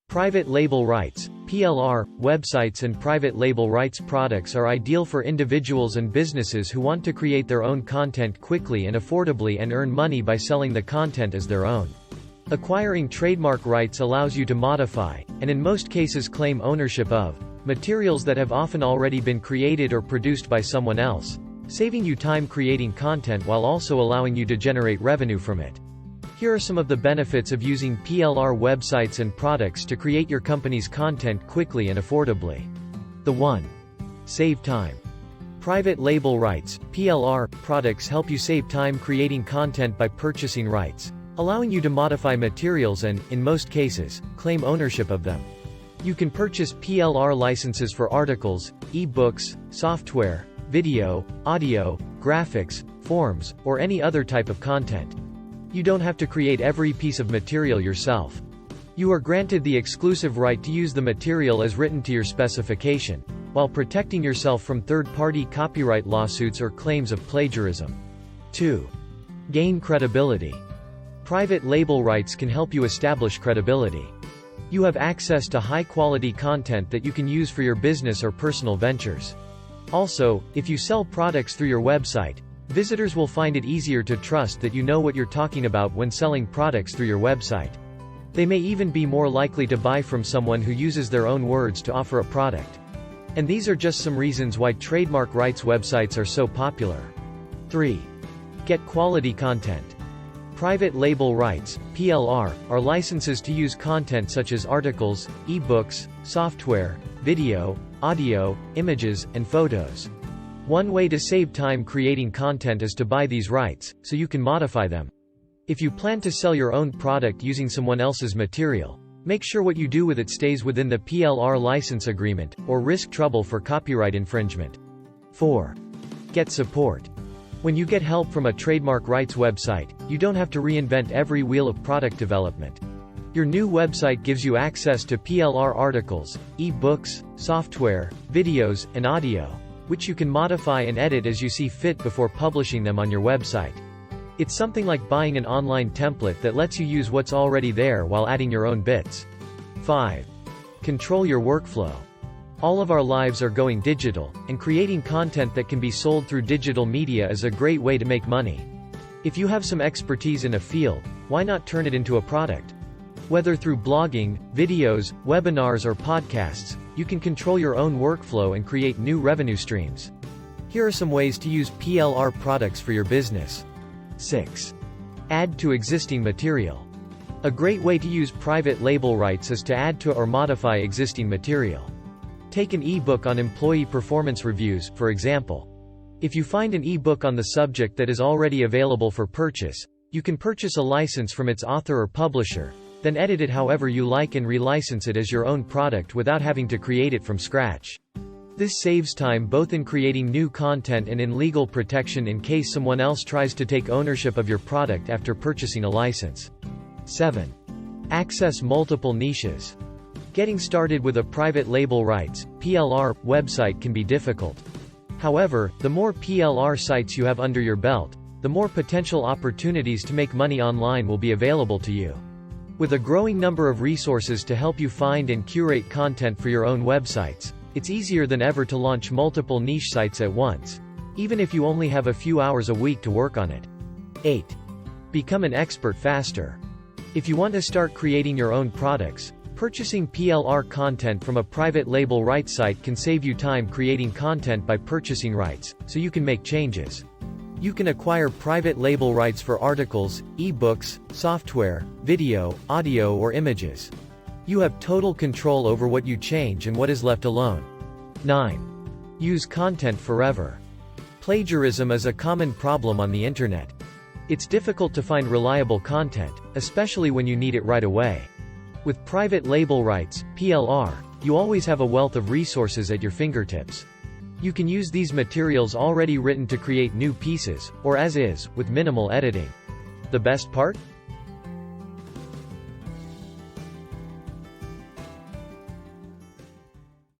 Private label rights, PLR, websites and private label rights products are ideal for individuals and businesses who want to create their own content quickly and affordably and earn money by selling the content as their own. Acquiring trademark rights allows you to modify, and in most cases claim ownership of, materials that have often already been created or produced by someone else, saving you time creating content while also allowing you to generate revenue from it. Here are some of the benefits of using PLR websites and products to create your company's content quickly and affordably. 1. Save time. Private label rights, PLR, products help you save time creating content by purchasing rights, allowing you to modify materials and, in most cases, claim ownership of them. You can purchase PLR licenses for articles, e-books, software, video, audio, graphics, forms, or any other type of content. You don't have to create every piece of material yourself. You are granted the exclusive right to use the material as written to your specification, while protecting yourself from third-party copyright lawsuits or claims of plagiarism. 2. Gain credibility. Private label rights can help you establish credibility. You have access to high-quality content that you can use for your business or personal ventures. Also, if you sell products through your website, visitors will find it easier to trust that you know what you're talking about when selling products through your website. They may even be more likely to buy from someone who uses their own words to offer a product. And these are just some reasons why trademark rights websites are so popular. 3. Get quality content. Private label rights, PLR, are licenses to use content such as articles, e-books, software, video, audio, images, and photos. One way to save time creating content is to buy these rights, so you can modify them. If you plan to sell your own product using someone else's material, make sure what you do with it stays within the PLR license agreement, or risk trouble for copyright infringement. 4. Get support. When you get help from a trademark rights website, you don't have to reinvent every wheel of product development. Your new website gives you access to PLR articles, e-books, software, videos, and audio, which you can modify and edit as you see fit before publishing them on your website. It's something like buying an online template that lets you use what's already there while adding your own bits. 5. Control your workflow. All of our lives are going digital, and creating content that can be sold through digital media is a great way to make money. If you have some expertise in a field, why not turn it into a product? Whether through blogging, videos, webinars or podcasts, you can control your own workflow and create new revenue streams. Here are some ways to use PLR products for your business. 6. Add to existing material. A great way to use private label rights is to add to or modify existing material. Take an e-book on employee performance reviews, for example. If you find an e-book on the subject that is already available for purchase, you can purchase a license from its author or publisher, then edit it however you like and relicense it as your own product without having to create it from scratch. This saves time both in creating new content and in legal protection in case someone else tries to take ownership of your product after purchasing a license. 7. Access multiple niches. Getting started with a private label rights, PLR, website can be difficult. However, the more PLR sites you have under your belt, the more potential opportunities to make money online will be available to you. With a growing number of resources to help you find and curate content for your own websites, it's easier than ever to launch multiple niche sites at once, even if you only have a few hours a week to work on it. 8. Become an expert faster. If you want to start creating your own products, purchasing PLR content from a private label rights site can save you time creating content by purchasing rights, so you can make changes. You can acquire private label rights for articles, e-books, software, video, audio or images. You have total control over what you change and what is left alone. 9. Use content forever. Plagiarism is a common problem on the internet. It's difficult to find reliable content, especially when you need it right away. With private label rights, PLR, you always have a wealth of resources at your fingertips. You can use these materials already written to create new pieces, or as is, with minimal editing. The best part?